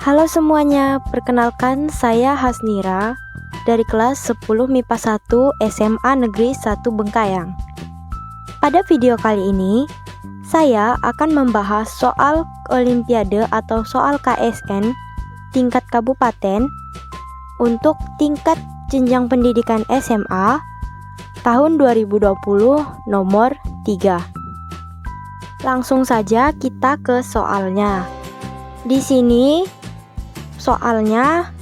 Halo semuanya, perkenalkan saya Hasnira dari kelas 10 MIPA 1 SMA Negeri 1 Bengkayang. Pada video kali ini, saya akan membahas soal Olimpiade atau soal KSN tingkat kabupaten untuk tingkat jenjang pendidikan SMA tahun 2020 nomor 3. Langsung saja kita ke soalnya. Di sini soalnya,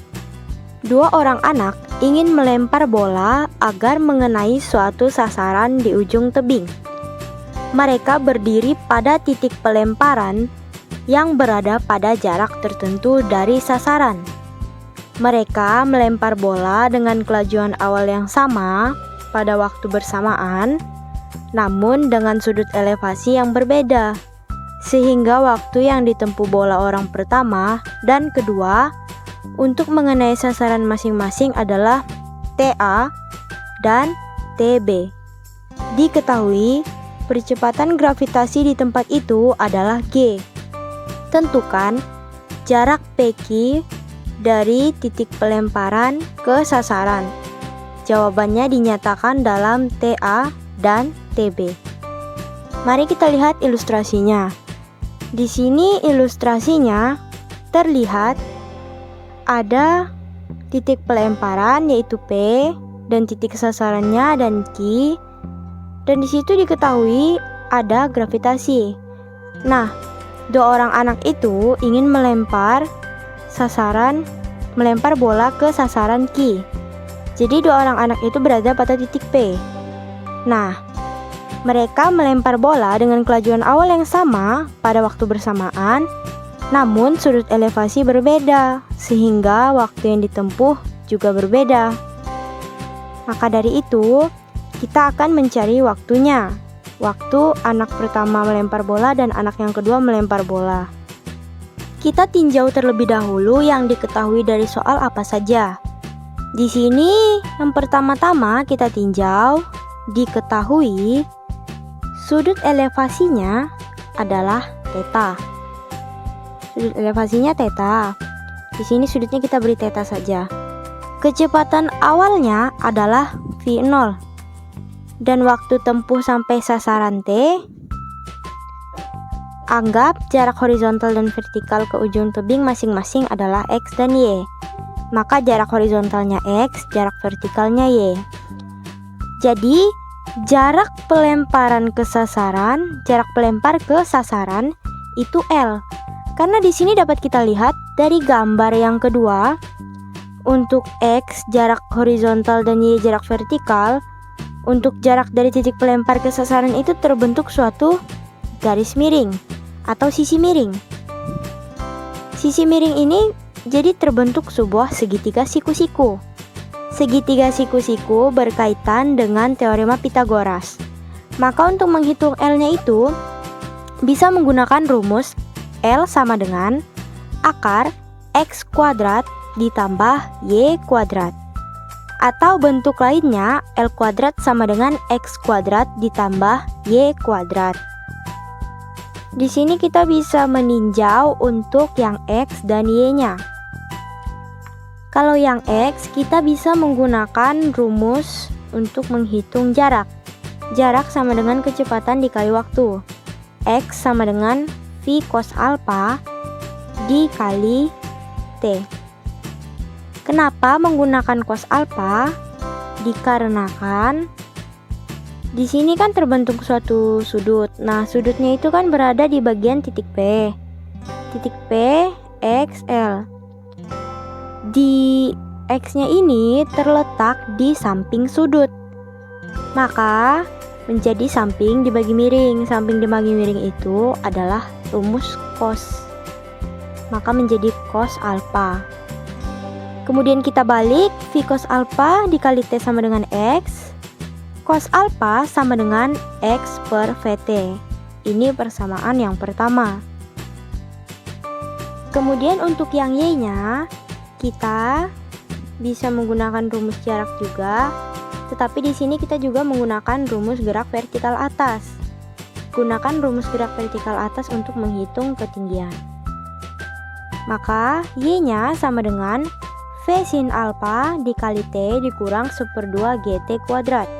dua orang anak ingin melempar bola agar mengenai suatu sasaran di ujung tebing. Mereka berdiri pada titik pelemparan yang berada pada jarak tertentu dari sasaran. Mereka melempar bola dengan kelajuan awal yang sama pada waktu bersamaan, namun dengan sudut elevasi yang berbeda, sehingga waktu yang ditempuh bola orang pertama dan kedua untuk mengenai sasaran masing-masing adalah TA dan TB. Diketahui, percepatan gravitasi di tempat itu adalah G. Tentukan jarak PQ dari titik pelemparan ke sasaran. Jawabannya dinyatakan dalam TA dan TB. Mari kita lihat ilustrasinya. Di sini ilustrasinya terlihat ada titik pelemparan yaitu P dan titik sasarannya dan Q, dan di situ diketahui ada gravitasi. Nah, dua orang anak itu ingin melempar bola ke sasaran Q. Jadi dua orang anak itu berada pada titik P. Nah, mereka melempar bola dengan kelajuan awal yang sama pada waktu bersamaan, namun sudut elevasi berbeda, sehingga waktu yang ditempuh juga berbeda. Maka dari itu, kita akan mencari waktunya. Waktu anak pertama melempar bola dan anak yang kedua melempar bola. Kita tinjau terlebih dahulu yang diketahui dari soal apa saja. Di sini, yang pertama-tama kita tinjau, diketahui sudut elevasinya adalah θ. Sudut elevasinya θ. Di sini sudutnya kita beri θ saja. Kecepatan awalnya adalah v0. Dan waktu tempuh sampai sasaran T, anggap jarak horizontal dan vertikal ke ujung tebing masing-masing adalah X dan Y. Maka jarak horizontalnya X, jarak vertikalnya Y. Jadi, jarak pelempar ke sasaran itu L. Karena di sini dapat kita lihat dari gambar yang kedua, untuk X jarak horizontal dan Y jarak vertikal, untuk jarak dari titik pelempar ke sasaran itu terbentuk suatu garis miring atau sisi miring. Sisi miring ini jadi terbentuk sebuah segitiga siku-siku. Segitiga siku-siku berkaitan dengan teorema Pythagoras. Maka untuk menghitung L-nya itu bisa menggunakan rumus L sama dengan akar X kuadrat ditambah Y kuadrat. Atau bentuk lainnya L kuadrat sama dengan X kuadrat ditambah Y kuadrat. Di sini kita bisa meninjau untuk yang X dan Y-nya. Kalau yang X, kita bisa menggunakan rumus untuk menghitung jarak. Jarak sama dengan kecepatan dikali waktu. X sama dengan V cos alpha dikali T. Kenapa menggunakan cos alpha? Dikarenakan di sini kan terbentuk suatu sudut. Nah, sudutnya itu kan berada di bagian titik P. Titik P, X, L. Di X-nya ini terletak di samping sudut. Maka menjadi samping dibagi miring. Samping dibagi miring itu adalah rumus cos. Maka menjadi cos alpha. Kemudian kita balik, V cos alpha dikali T sama dengan X. Cos alpha sama dengan X per VT. Ini persamaan yang pertama. Kemudian untuk yang Y-nya, kita bisa menggunakan rumus jarak juga, tetapi di sini kita juga menggunakan rumus gerak vertikal atas. Gunakan rumus gerak vertikal atas untuk menghitung ketinggian. Maka Y-nya sama dengan V sin alfa dikali T dikurang 1/2 GT kuadrat.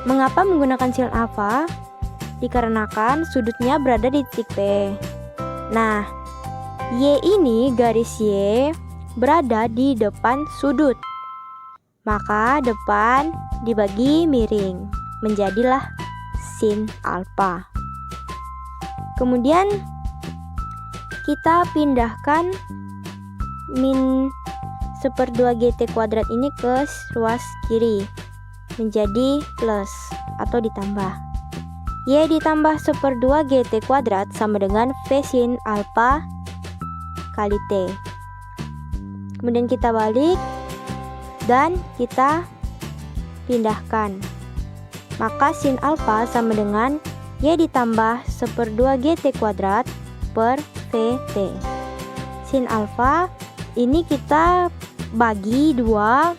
Mengapa menggunakan sin alfa? Dikarenakan sudutnya berada di titik P. Nah, Y ini, garis Y, berada di depan sudut. Maka depan dibagi miring, menjadilah sin alfa. Kemudian kita pindahkan min 1/2 GT kuadrat ini ke ruas kiri, menjadi plus atau ditambah. Y ditambah 1/2 GT kuadrat sama dengan V sin alfa kali T. Kemudian kita balik dan kita pindahkan. Maka sin alfa sama dengan Y ditambah 1/2 GT kuadrat per VT. Sin alfa ini kita bagi 2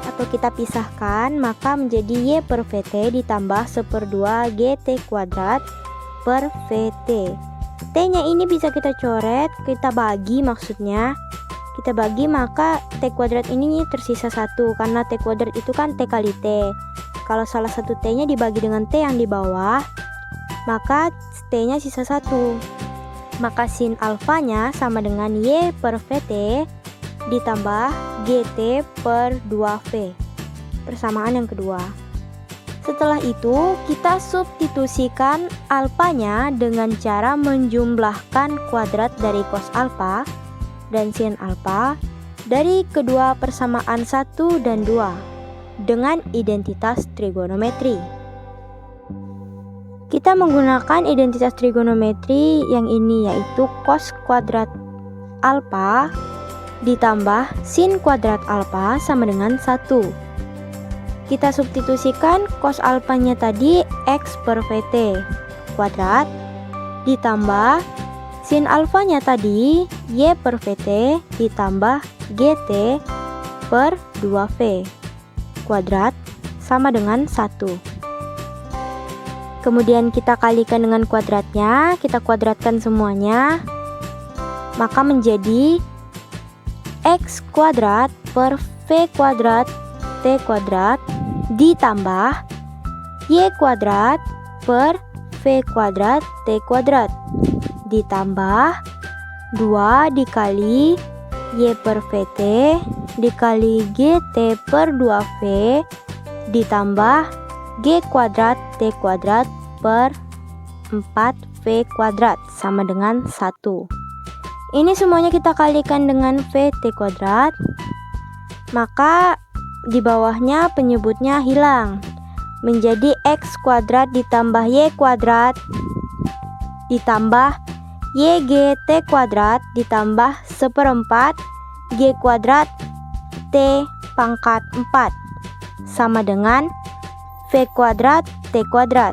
atau kita pisahkan, maka menjadi Y per VT ditambah 1/2 GT kuadrat per VT. T-nya ini bisa kita coret, kita bagi maksudnya. Kita bagi, maka T kuadrat ini tersisa 1 karena T kuadrat itu kan T kali T. Kalau salah satu T-nya dibagi dengan T yang di bawah, maka T-nya sisa 1. Maka sin alfanya sama dengan Y per VT ditambah GT per 2V. Persamaan yang kedua. Setelah itu kita substitusikan alfanya dengan cara menjumlahkan kuadrat dari cos alfa dan sin alfa dari kedua persamaan 1 dan 2 dengan identitas trigonometri. Kita menggunakan identitas trigonometri yang ini, yaitu cos kuadrat alfa ditambah sin kuadrat alfa sama dengan 1. Kita substitusikan cos alfanya tadi X per VT kuadrat ditambah sin alfanya tadi Y per VT ditambah GT per 2V kuadrat sama dengan 1. Kemudian kita kalikan dengan kuadratnya, kita kuadratkan semuanya, maka menjadi X kuadrat per V kuadrat T kuadrat ditambah Y kuadrat per V kuadrat T kuadrat ditambah 2 dikali Y per VT dikali GT per 2V ditambah G kuadrat T kuadrat per 4V kuadrat sama dengan 1. Ini semuanya kita kalikan dengan VT kuadrat, maka di bawahnya penyebutnya hilang, menjadi X kuadrat ditambah Y kuadrat ditambah YGT kuadrat ditambah 1/4 G kuadrat T pangkat 4 sama dengan V kuadrat T kuadrat.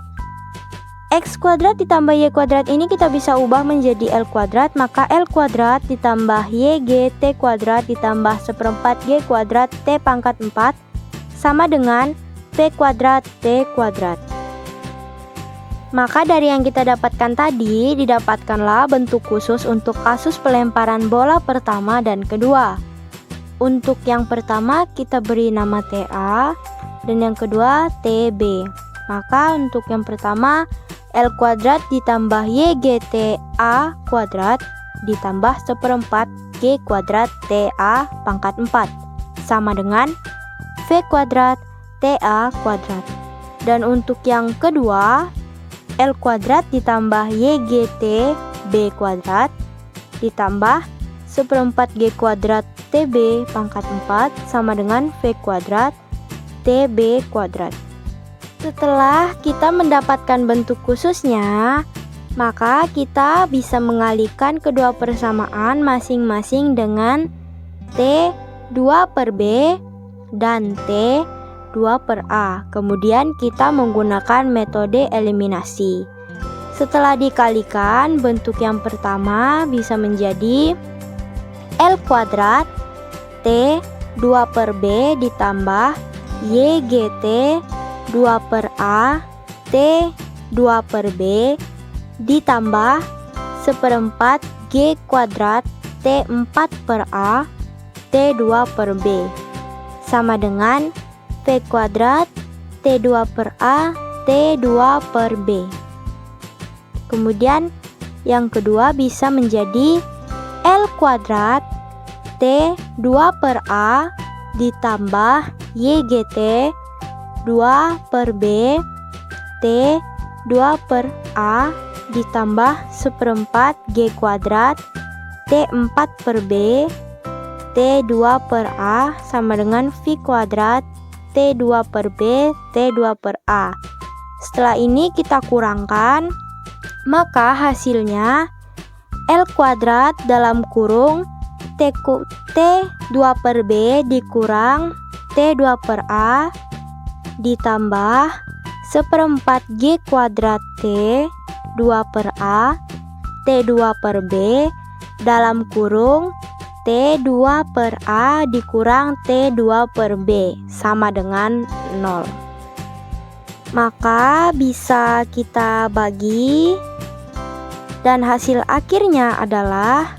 X kuadrat ditambah Y kuadrat ini kita bisa ubah menjadi L kuadrat, maka L kuadrat ditambah YGT kuadrat ditambah 1/4 G kuadrat T pangkat 4 sama dengan V kuadrat T kuadrat. Maka dari yang kita dapatkan tadi, didapatkanlah bentuk khusus untuk kasus pelemparan bola pertama dan kedua. Untuk yang pertama kita beri nama TA dan yang kedua TB. Maka untuk yang pertama L kuadrat ditambah YGTA kuadrat ditambah 1/4 G kuadrat TA pangkat 4 sama dengan V kuadrat TA kuadrat. Dan untuk yang kedua L kuadrat ditambah YGT B kuadrat ditambah 1/4 G kuadrat TB pangkat 4 sama dengan V kuadrat TB kuadrat. Setelah kita mendapatkan bentuk khususnya, maka kita bisa mengalihkan kedua persamaan masing-masing dengan T2 per B dan T2 per A. Kemudian kita menggunakan metode eliminasi. Setelah dikalikan, bentuk yang pertama bisa menjadi L kuadrat T2 per B ditambah YGT 2 per A T 2 per B ditambah 1/4 G kuadrat T4 per A T2 per B sama dengan V kuadrat T2 per A T2 per B. Kemudian yang kedua bisa menjadi L kuadrat T2 per A ditambah YGT 2 per B T2 per A ditambah 1/4 G kuadrat T4 per B T2 per A sama dengan V kuadrat T2 per B T2 per A. Setelah ini kita kurangkan, maka hasilnya L kuadrat dalam kurung T2 per B dikurang T2 per A ditambah 1/4 G kuadrat T2 per A T2 per B dalam kurung T2 per A dikurang T2 per B sama dengan 0. Maka bisa kita bagi dan hasil akhirnya adalah,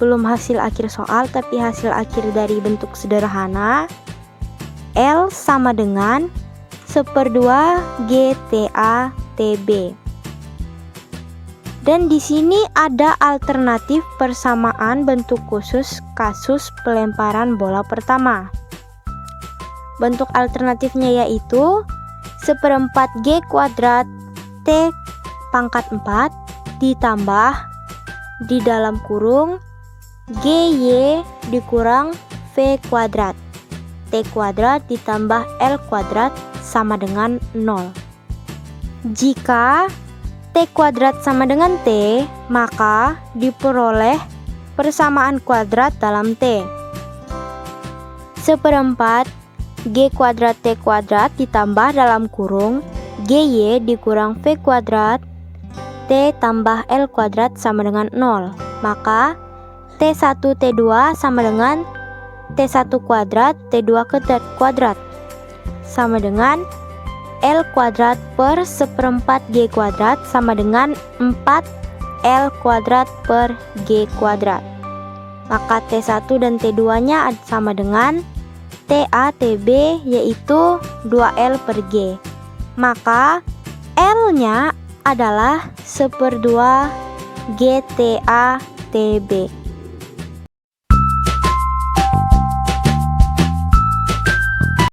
belum hasil akhir soal tapi hasil akhir dari bentuk sederhana, L sama dengan 1/2 GTA TB. Dan di sini ada alternatif persamaan bentuk khusus kasus pelemparan bola pertama. Bentuk alternatifnya yaitu 1/4 G kuadrat T pangkat 4 ditambah di dalam kurung GY dikurang V kuadrat T kuadrat ditambah L kuadrat sama dengan 0. Jika T kuadrat sama dengan T, maka diperoleh persamaan kuadrat dalam T. 1/4 G kuadrat T kuadrat ditambah dalam kurung GY dikurang V kuadrat T tambah L kuadrat sama dengan 0. Maka T1 T2 sama dengan T1 kuadrat T2 kuadrat sama dengan L kuadrat per 1/4 G kuadrat sama dengan 4 L kuadrat per G kuadrat. Maka T1 dan T2 nya sama dengan TA TB yaitu 2L per G. Maka L nya adalah 1/2 GTA TB.